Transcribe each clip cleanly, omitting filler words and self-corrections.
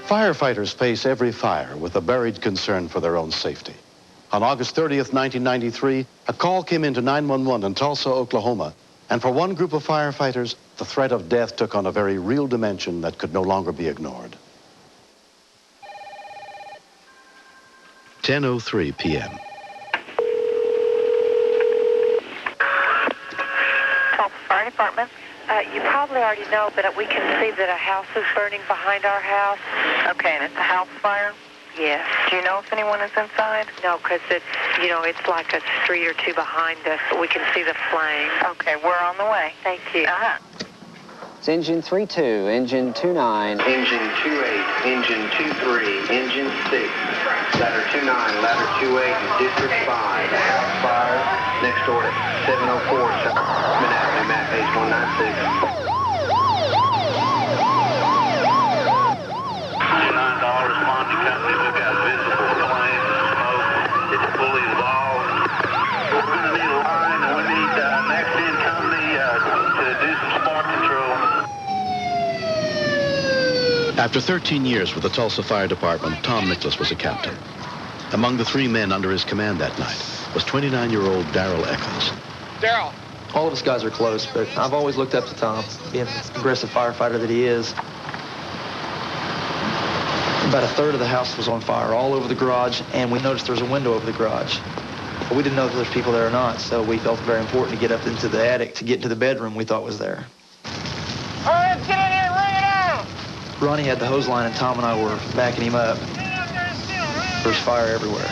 Firefighters face every fire with a buried concern for their own safety. On August 30th, 1993, a call came into 911 in Tulsa, Oklahoma, and for one group of firefighters, the threat of death took on a very real dimension that could no longer be ignored. 10:03 p.m. Tulsa Fire Department. You probably already know, but we can see that a house is burning behind our house. Okay, and it's a house fire? Yes. Do you know if anyone is inside? No, because it's like a street or two behind us, but we can see the flame. Okay, we're on the way. Thank you. Uh-huh. It's engine 3-2, engine 2-9. Engine 2-8, engine 2-3, engine 6, ladder 2-9, ladder 2-8, and district 5. House fire next door to 704 South Avenue, map page 196. 9 responding company. We've got visible flames and smoke. It's fully involved. We're going to need a line, and we need next in company to do some spark control. After 13 years with the Tulsa Fire Department, Tom Nicholas was a captain. Among the 3 men under his command that night was 29-year-old Darrell Eccles. Darrell! All of us guys are close, but I've always looked up to Tom, being the aggressive firefighter that he is. About a third of the house was on fire, all over the garage, and we noticed there was a window over the garage. But we didn't know if there was people there or not, so we felt it very important to get up into the attic to get into the bedroom we thought was there. All right, let's get in here and ring it out! Ronnie had the hose line, and Tom and I were backing him up. There's fire everywhere.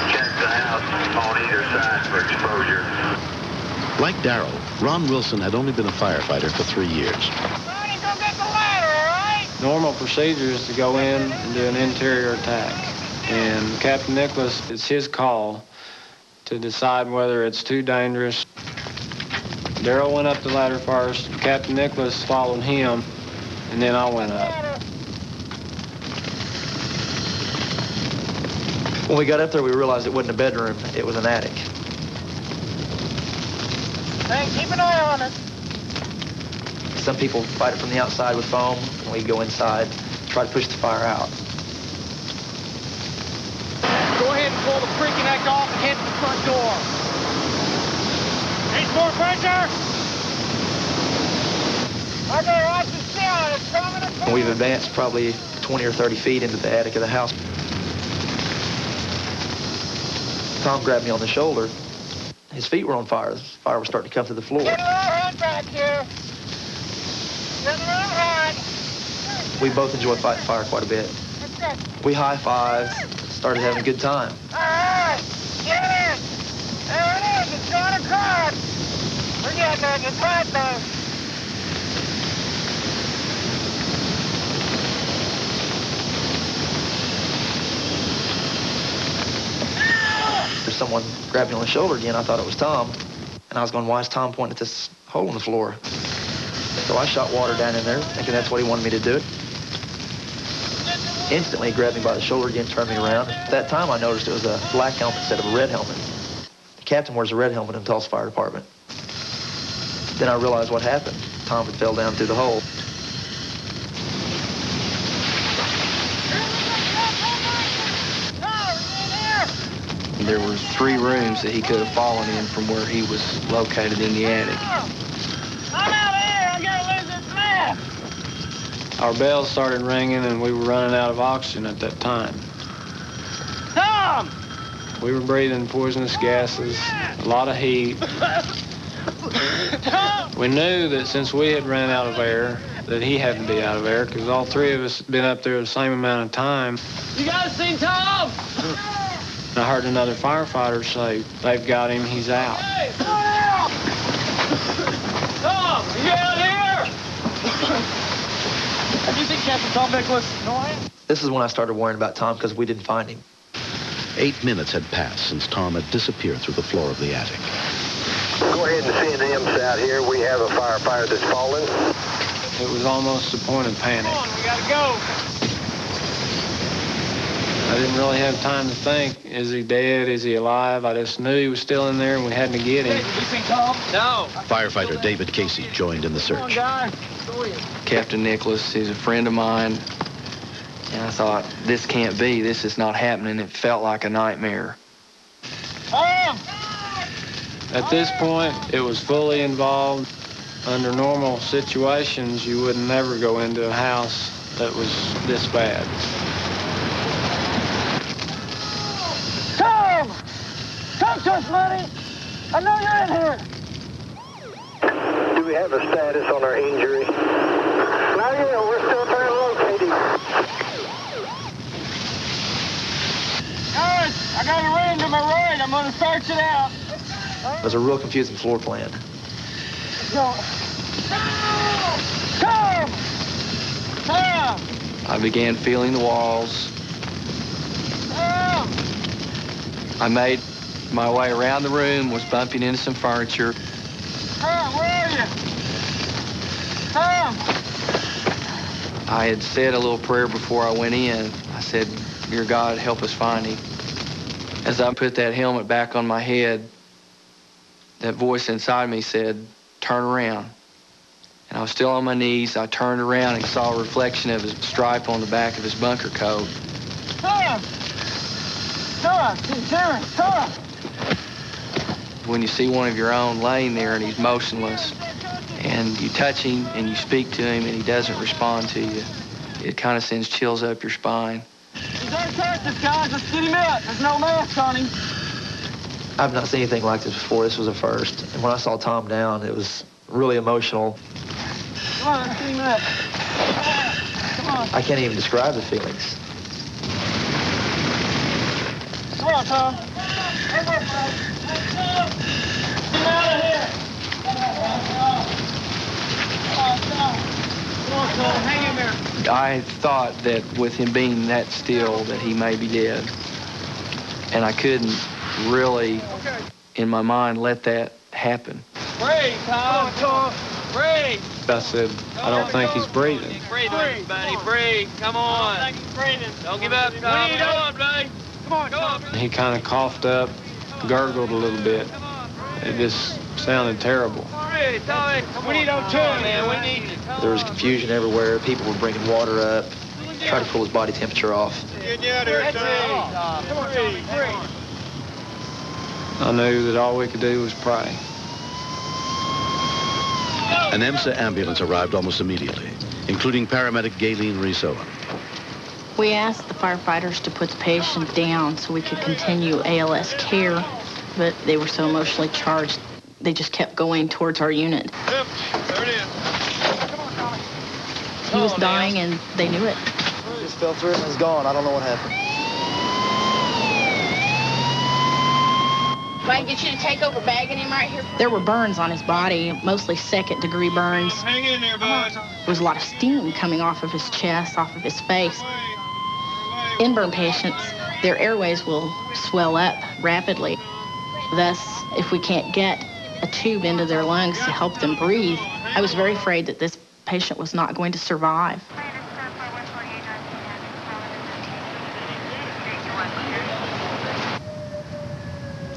Check the house on either side for exposure. Like Darrell, Ron Wilson had only been a firefighter for 3 years. Ronnie, go get the ladder, all right? Normal procedure is to go in and do an interior attack. And Captain Nicholas, it's his call to decide whether it's too dangerous. Darrell went up the ladder first. Captain Nicholas followed him, and then I went up. When we got up there, we realized it wasn't a bedroom, it was an attic. Hey, keep an eye on it. Some people fight it from the outside with foam, and we go inside, try to push the fire out. Go ahead and pull the freaking act off and head to the front door. Need more pressure? Okay, watch the sound. It's coming. And we've advanced probably 20 or 30 feet into the attic of the house. Tom grabbed me on the shoulder. His feet were on fire. The fire was starting to come to the floor. Get a little hot back here. Get a little hot. We both enjoyed fighting fire quite a bit. We high-fived, started having a good time. All right, get in. There it is. It's going across. We're getting there. It's hot, though. Someone grabbed me on the shoulder again. I thought it was Tom. And I was going, why is Tom pointing at this hole in the floor? So I shot water down in there, thinking that's what he wanted me to do. Instantly, he grabbed me by the shoulder again, turned me around. At that time, I noticed it was a black helmet instead of a red helmet. The captain wears a red helmet in the Tulsa Fire Department. Then I realized what happened. Tom had fell down through the hole. There were 3 rooms that he could have fallen in from where he was located in the attic. I'm out of here. I'm going to lose this map. Our bells started ringing, and we were running out of oxygen at that time. Tom! We were breathing poisonous gases, a lot of heat. We knew that since we had ran out of air, that he had to be out of air, because all 3 of us had been up there the same amount of time. You guys seen Tom? I heard another firefighter say, they've got him, he's out. Hey, Tom, are you out here? Have you seen Captain Tom Nicholas? No, I haven't. This is when I started worrying about Tom because we didn't find him. 8 minutes had passed since Tom had disappeared through the floor of the attic. Go ahead and send EMS out here. We have a firefighter that's fallen. It was almost the point of panic. Come on, we gotta go. I didn't really have time to think, is he dead, is he alive? I just knew he was still in there and we had to get him. Hey, did you see Tom? No. Firefighter David Casey joined in the Come on, search. guy. Captain Nicholas, he's a friend of mine. And I thought, this can't be. This is not happening. It felt like a nightmare. At this point, it was fully involved. Under normal situations, you would never go into a house that was this bad. Tom! Talk to us, buddy! I know you're in here! Do we have a status on our injury? Not yet. We're still trying to locate him. Guys, I got a ring to my right. I'm going to search it out. It was a real confusing floor plan. Go. Tom! Tom! I began feeling the walls. Tom! I made my way around the room, was bumping into some furniture. Tom, where are you? Tom! I had said a little prayer before I went in. I said, "Dear God, help us find him." As I put that helmet back on my head, that voice inside me said, "Turn around." And I was still on my knees. I turned around and saw a reflection of his stripe on the back of his bunker coat. Tom! Tom! Tom! When you see one of your own laying there and he's motionless, and you touch him and you speak to him and he doesn't respond to you, it kind of sends chills up your spine. He's unconscious, guys. Let's get him out. There's no mask on him. I've not seen anything like this before. This was a first. And when I saw Tom down, it was really emotional. Come on, let's get him up. Come on. I can't even describe the feelings. Come on, Tom. Get him out of here. Come on, Tom. Hang in there. I thought that with him being that still, that he may be dead. And I couldn't really, in my mind, let that happen. Breathe, Tom. Tom. Breathe. I said, I don't think he's breathing. Breathe, buddy. Breathe. Come on. I don't think he's breathing. Don't give up, Tom. Come on, buddy. Come on, Tom. He kind of coughed up, gurgled a little bit. It just sounded terrible. Breathe, Tommy. We need O2, man. We need it. There was confusion everywhere. People were bringing water up, trying to pull his body temperature off. Get you out of here, Tom. Come on, breathe. I knew that all we could do was pray. An EMSA ambulance arrived almost immediately, including paramedic Gayleen Rees-Owen. We asked the firefighters to put the patient down so we could continue ALS care, but they were so emotionally charged, they just kept going towards our unit. Yep, there it is. Come on, Tommy. He was dying and they knew it. He just fell through and is gone. I don't know what happened. Do I can get you to take over bagging him right here? There were burns on his body, mostly second-degree burns. Hang in there, boys. There was a lot of steam coming off of his chest, off of his face. Inburn patients, their airways will swell up rapidly. Thus, if we can't get a tube into their lungs to help them breathe, I was very afraid that this patient was not going to survive.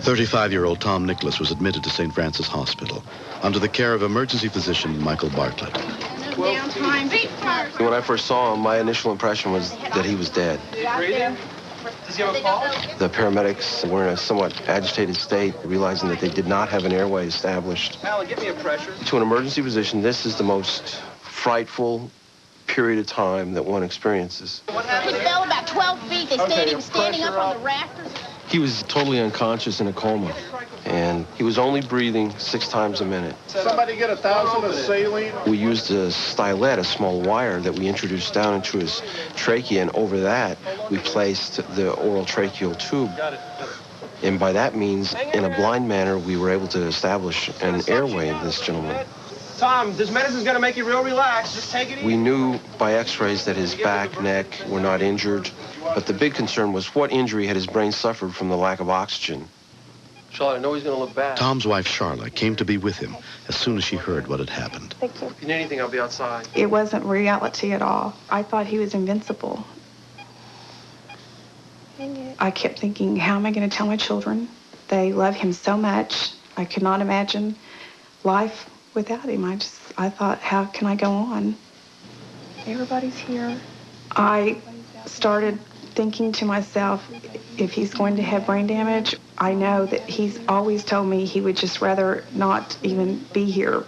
35-year-old Tom Nicholas was admitted to St. Francis Hospital under the care of emergency physician Michael Bartlett. When I first saw him, my initial impression was that he was dead. Does he have a pulse? The paramedics were in a somewhat agitated state, realizing that they did not have an airway established. Alan, give me a pressure. To an emergency physician, this is the most frightful period of time that one experiences. He fell about 12 feet. They said he was standing up on the rafters. He was totally unconscious in a coma, and he was only breathing 6 times a minute. Somebody get 1,000 of saline. We used a stylet, a small wire that we introduced down into his trachea, and over that, we placed the oral tracheal tube. And by that means, in a blind manner, we were able to establish an airway in this gentleman. Tom, this medicine's gonna make you real relaxed. Just take it easy. We knew by x-rays that his back, neck were not injured, but the big concern was what injury had his brain suffered from the lack of oxygen. Charlotte, I know he's gonna look bad. Tom's wife, Charlotte, came to be with him as soon as she heard what had happened. Thank you. If you need anything, I'll be outside. It wasn't reality at all. I thought he was invincible. I kept thinking, how am I going to tell my children? They love him so much. I could not imagine life without him. I thought, how can I go on? Everybody's here. I started thinking to myself, if he's going to have brain damage, I know that he's always told me he would just rather not even be here.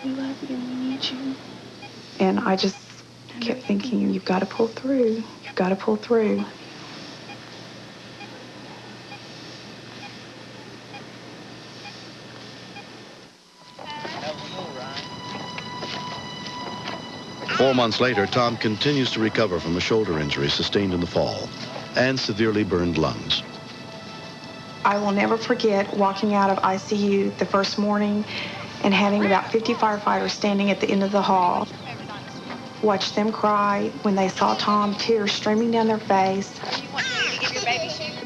We love you, we need you. And I just kept thinking, you've got to pull through. You've got to pull through. Four months later, Tom continues to recover from a shoulder injury sustained in the fall and severely burned lungs. I will never forget walking out of ICU the first morning and having about 50 firefighters standing at the end of the hall. Watch them cry when they saw Tom, tears streaming down their face.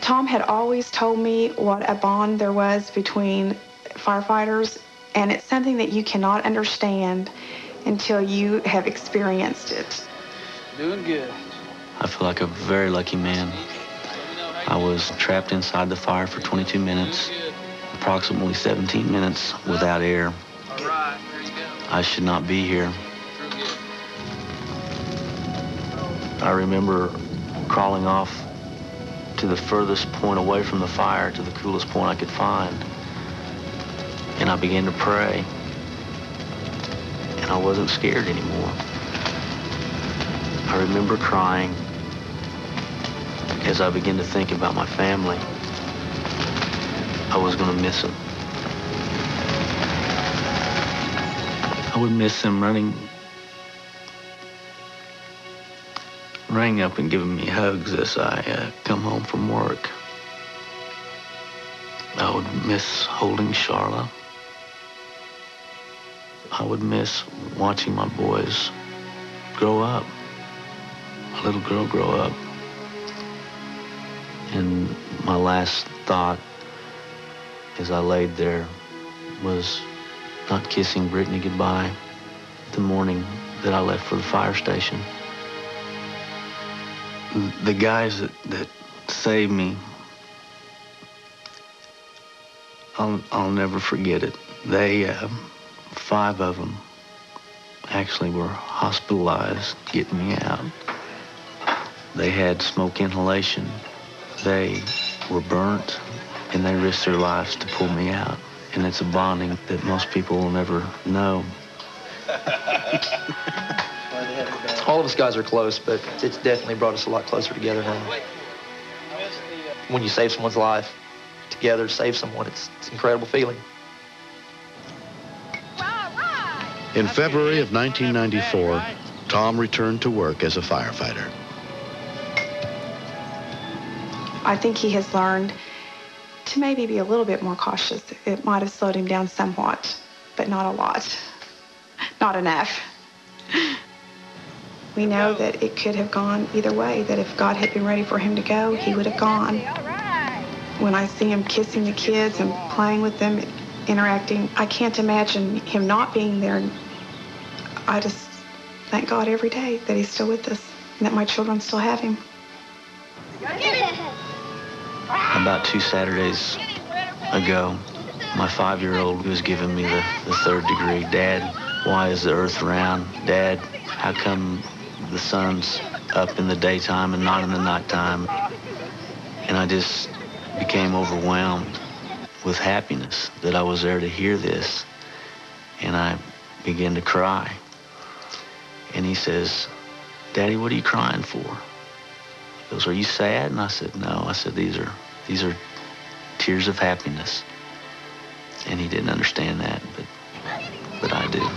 Tom had always told me what a bond there was between firefighters, and it's something that you cannot understand until you have experienced it. Doing good. I feel like a very lucky man. I was trapped inside the fire for 22 minutes, approximately 17 minutes without air. I should not be here. I remember crawling off to the furthest point away from the fire, to the coolest point I could find, and I began to pray. And I wasn't scared anymore. I remember crying as I began to think about my family. I was going to miss them. I would miss them running up and giving me hugs as I come home from work. I would miss holding Charla. I would miss watching my boys grow up, my little girl grow up. And my last thought as I laid there was not kissing Brittany goodbye the morning that I left for the fire station. The guys that saved me, I'll never forget it. They, 5 of them actually were hospitalized getting me out. They had smoke inhalation. They were burnt, and they risked their lives to pull me out. And it's a bonding that most people will never know. All of us guys are close, but it's definitely brought us a lot closer together now. When you save someone's life together, save someone, it's an incredible feeling. In February of 1994, Tom returned to work as a firefighter. I think he has learned to maybe be a little bit more cautious. It might have slowed him down somewhat, but not a lot. Not enough. We know that it could have gone either way, that if God had been ready for him to go, he would have gone. When I see him kissing the kids and playing with them, interacting, I can't imagine him not being there. I just thank God every day that he's still with us and that my children still have him. About 2 Saturdays ago, my 5-year-old was giving me the 3rd degree. Dad, why is the earth round? Dad, how come the sun's up in the daytime and not in the nighttime? And I just became overwhelmed with happiness that I was there to hear this. And I began to cry. And he says, Daddy, what are you crying for? He goes, are you sad? And I said, no. I said, these are tears of happiness. And he didn't understand that, but I do.